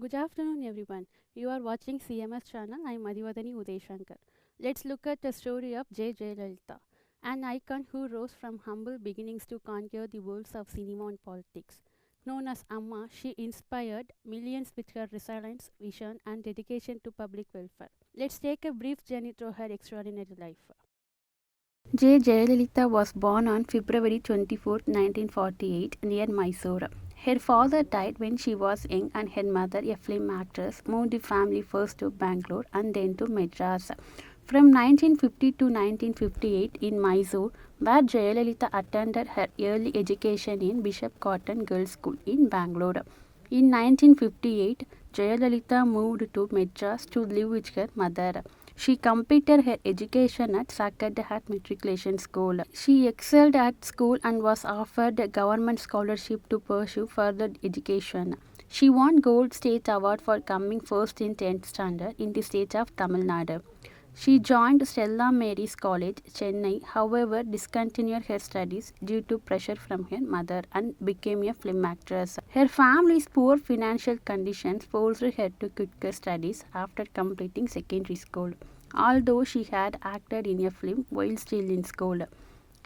Good afternoon, everyone. You are watching CMS channel. I am Mathivathani. Let's look at the story of Jayalalitha, an icon who rose from humble beginnings to conquer the worlds of cinema and politics. Known as Amma, she inspired millions with her resilience, vision, and dedication to public welfare. Let's take a brief journey through her extraordinary life. Jayalalitha was born on February 24, 1948, near Mysore. Her father died when she was young, and her mother, a film actress, moved the family first to Bangalore and then to Madras. From 1950 to 1958 in Mysore, where Jayalalitha attended her early education in Bishop Cotton Girls' School in Bangalore. In 1958, Jayalalitha moved to Madras to live with her mother. She completed her education at Sacred Heart Matriculation School. She excelled at school and was offered a government scholarship to pursue further education. She won Gold State Award for coming first in 10th standard in the state of Tamil Nadu. She joined Stella Maris College, Chennai, however discontinued her studies due to pressure from her mother and became a film actress. Her family's poor financial conditions forced her to quit her studies after completing secondary school, although she had acted in a film while still in school.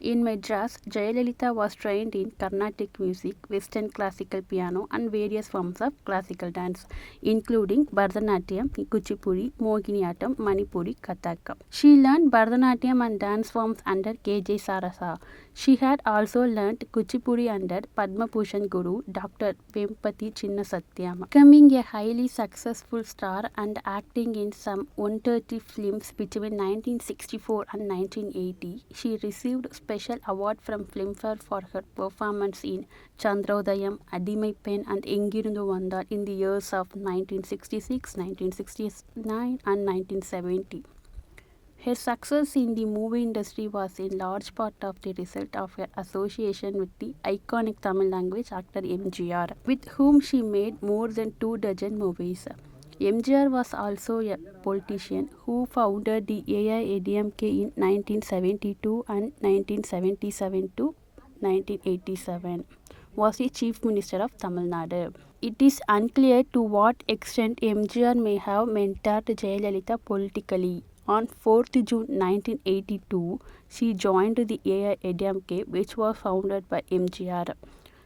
In Madras, Jayalalitha was trained in Carnatic music, Western classical piano, and various forms of classical dance, including Bharatanatyam, Kuchipudi, Mohiniyattam, Manipuri, Kathak. She learned Bharatanatyam and dance forms under K.J. Sarasa. She had also learnt Kuchipudi under Padma Bhushan Guru Dr. Vempati Chinnasatyam. Becoming a highly successful star and acting in some 130 films between 1964 and 1980, she received special award from Filmfare for her performance in Chandrodayam, Adimai Pen and Engirundu Vandal in the years of 1966, 1969 and 1970. Her success in the movie industry was in large part of the result of her association with the iconic Tamil language actor MGR, with whom she made more than 2 dozen movies. MGR was also a politician who founded the AIADMK in 1972 and 1977 to 1987 was the Chief Minister of Tamil Nadu. It is unclear to what extent MGR may have mentored Jayalalitha politically. On 4th June 1982, she joined the AIADMK, which was founded by MGR.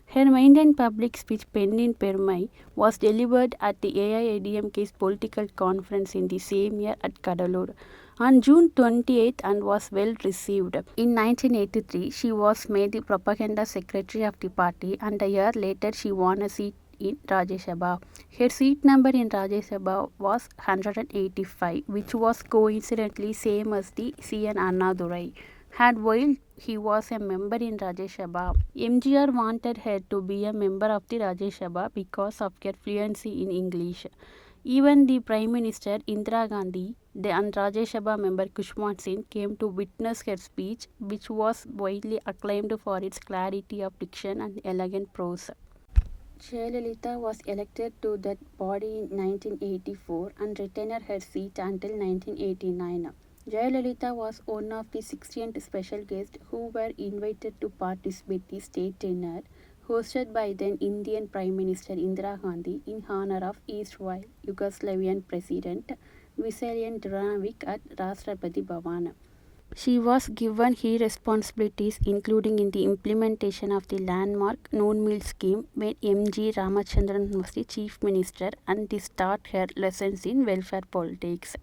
Her maiden public speech, penned in Permai, was delivered at the AIADMK's political conference in the same year at Kadalur on June 28 and was well received. In 1983, she was made the propaganda secretary of the party, and a year later she won a seat in Rajya Sabha. Her seat number in Rajya Sabha was 185, which was coincidentally same as the C.N. Annadurai had while he was a member in Rajya Sabha. MGR wanted her to be a member of the Rajya Sabha because of her fluency in English. Even the Prime Minister Indira Gandhi and Rajya Sabha member Kushwan Singh came to witness her speech, which was widely acclaimed for its clarity of diction and elegant prose. Jayalalitha was elected to that body in 1984 and retained her seat until 1989. Jayalalitha was one of the 16 special guests who were invited to participate in the state dinner hosted by then Indian Prime Minister Indira Gandhi in honor of erstwhile Yugoslavian President Veselin Dranovic at Rashtrapati Bhavan. She was given key responsibilities including in the implementation of the landmark Noon Meal scheme when M.G. Ramachandran was the chief minister and to start her lessons in welfare politics.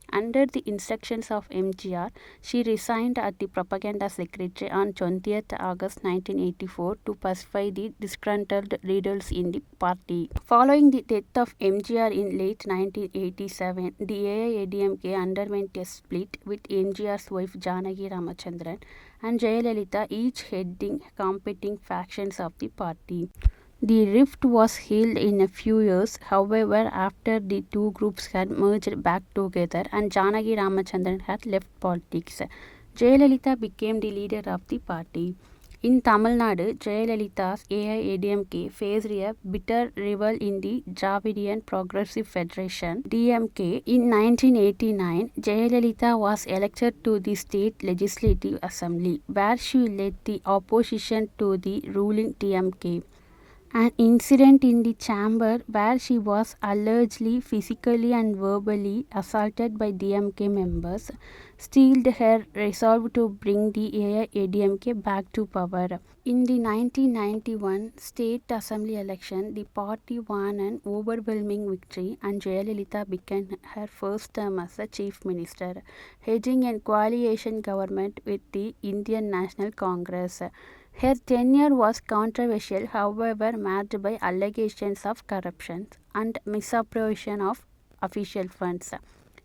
Under the instructions of MGR, she resigned as the propaganda secretary on 20th August 1984 to pacify the disgruntled leaders in the party. Following the death of MGR in late 1987, the AIADMK underwent a split with MGR's wife Janaki Ramachandran and Jayalalitha each heading competing factions of the party. The rift was healed in a few years, however, after the two groups had merged back together and Janaki Ramachandran had left politics. Jayalalitha became the leader of the party. In Tamil Nadu, Jayalalitha's AIADMK faced a bitter rival in the Dravidian Progressive Federation (DMK). In 1989, Jayalalitha was elected to the state legislative assembly, where she led the opposition to the ruling DMK. An incident in the chamber where she was allegedly physically and verbally assaulted by DMK members steeled her resolve to bring the AIADMK back to power. In the 1991 state assembly election, the party won an overwhelming victory and Jayalalitha began her first term as a chief minister, heading a coalition government with the Indian National Congress. Her tenure was controversial, however, marked by allegations of corruption and misappropriation of official funds.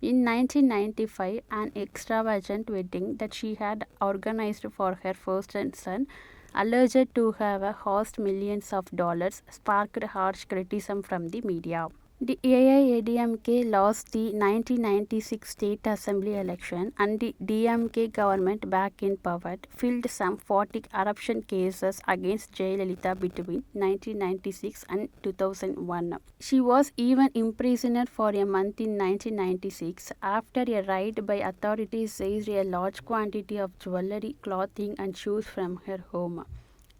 In 1995, an extravagant wedding that she had organized for her first son, alleged to have cost millions of dollars, sparked harsh criticism from the media. The AIADMK lost the 1996 state assembly election and the DMK government back in power filed some 40 corruption cases against Jayalalitha between 1996 and 2001. She was even imprisoned for a month in 1996 after a raid by authorities seized a large quantity of jewelry, clothing and shoes from her home.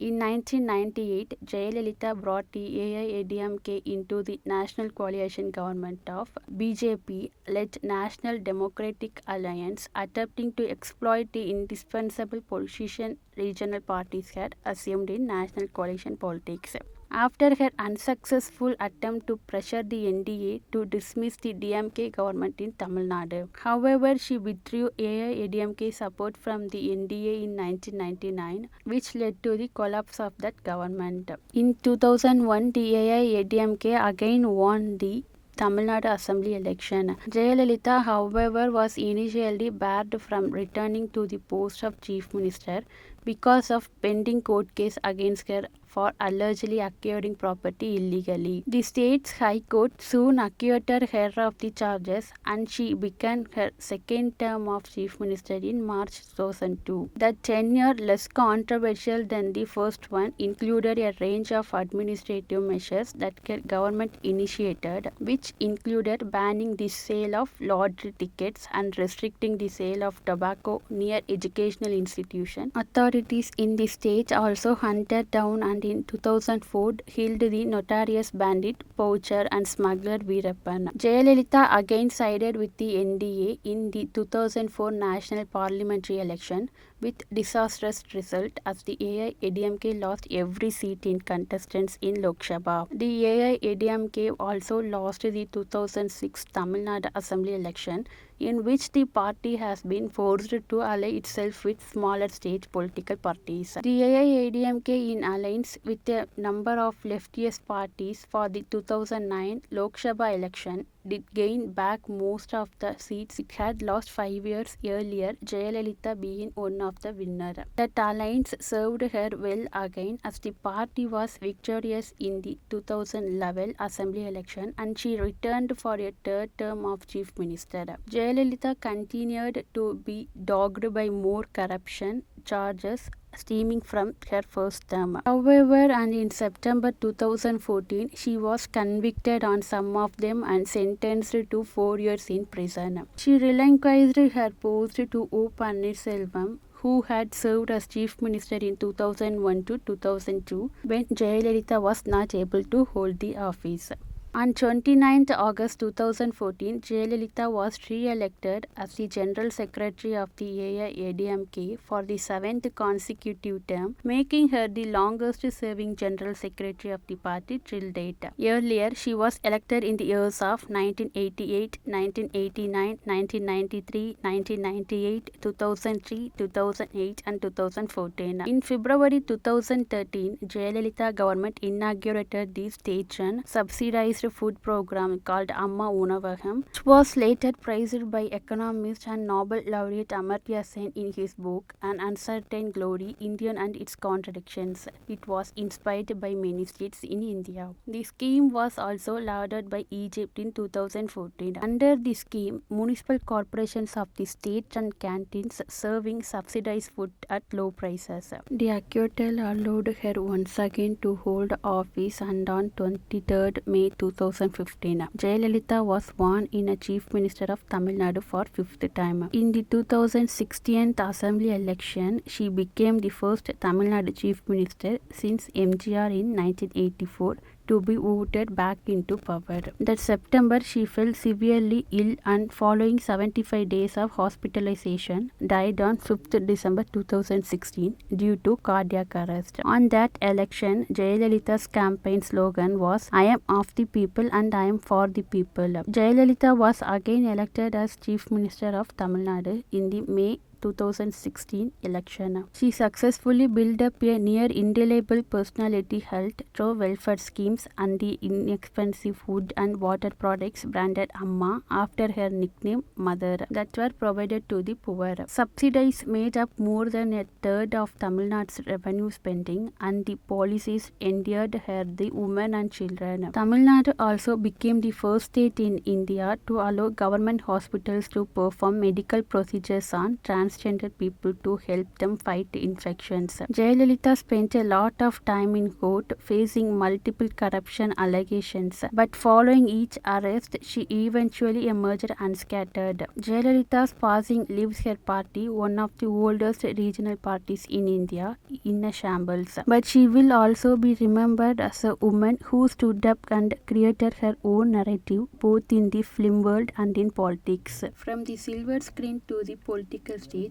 In 1998, Jayalalitha brought the AIADMK into the national coalition government of BJP-led National Democratic Alliance, attempting to exploit the indispensable position regional parties had assumed in national coalition politics. After her unsuccessful attempt to pressure the NDA to dismiss the DMK government in Tamil Nadu. However, she withdrew AIADMK support from the NDA in 1999, which led to the collapse of that government. In 2001, the AIADMK again won the Tamil Nadu Assembly election. Jayalalitha, however, was initially barred from returning to the post of Chief Minister because of pending court case against her for allegedly acquiring property illegally. The state's High Court soon acquitted her of the charges and she began her second term of Chief Minister in March 2002. The tenure, less controversial than the first one, included a range of administrative measures that the government initiated, which included banning the sale of lottery tickets and restricting the sale of tobacco near educational institutions. Authorities in the state also hunted down and in 2004 held the notorious bandit, poacher and smuggler Veerappan. Jayalalitha again sided with the NDA in the 2004 national parliamentary election with disastrous result as the AIADMK lost every seat in contestants in Lok Sabha. The AIADMK also lost the 2006 Tamil Nadu Assembly election, in which the party has been forced to ally itself with smaller state political parties. The AIADMK, in alliance with a number of leftist parties for the 2009 Lok Sabha election, did gain back most of the seats it had lost 5 years earlier, Jayalalitha being one of the winners. That alliance served her well again as the party was victorious in the 2011 assembly election and she returned for a third term of chief minister. Jayalalitha continued to be dogged by more corruption charges stemming from her first term. However, and in September 2014, she was convicted on some of them and sentenced to 4 years in prison. She relinquished her post to O. Pannirselvam, who had served as chief minister in 2001 to 2002 when Jayalalitha was not able to hold the office. On 29 August 2014, Jayalalitha was re-elected as the General Secretary of the AIADMK for the 7th consecutive term, making her the longest-serving General Secretary of the party till date. Earlier, she was elected in the years of 1988, 1989, 1993, 1998, 2003, 2008 and 2014. In February 2013, Jayalalitha government inaugurated the state-run subsidized food program called Amma Unavagam, which was later praised by economist and Nobel laureate Amartya Sen in his book An Uncertain Glory, India and Its Contradictions. It was inspired by many states in India. The scheme was also lauded by Egypt in 2014. Under the scheme, municipal corporations of the state run canteens serving subsidized food at low prices. The acquittal allowed her once again to hold office and on 23rd May 2015, 2015. Jayalalitha was sworn in as Chief Minister of Tamil Nadu for fifth time. In the 2016 Assembly election, she became the first Tamil Nadu Chief Minister since MGR in 1984 to be voted back into power. That September, she fell severely ill and following 75 days of hospitalization, died on 5th December 2016 due to cardiac arrest. On that election, Jayalalitha's campaign slogan was "I am of the people and I am for the people." Jayalalitha was again elected as Chief Minister of Tamil Nadu in the May 2016 election. She successfully built up a near indelible personality health through welfare schemes and the inexpensive food and water products branded Amma after her nickname Mother that were provided to the poor. Subsidies made up more than a third of Tamil Nadu's revenue spending and the policies endeared her the women and children. Tamil Nadu also became the first state in India to allow government hospitals to perform medical procedures on transgender people to help them fight infections. Jayalalitha spent a lot of time in court facing multiple corruption allegations, but following each arrest, she eventually emerged unscattered. Jayalalitha's passing leaves her party, one of the oldest regional parties in India, in a shambles. But she will also be remembered as a woman who stood up and created her own narrative both in the film world and in politics. From the silver screen to the political stage,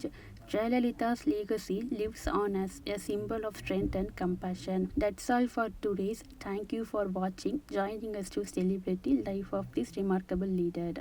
Jayalalitha's legacy lives on as a symbol of strength and compassion. That's all for today's. Thank you for watching, joining us to celebrate the life of this remarkable leader.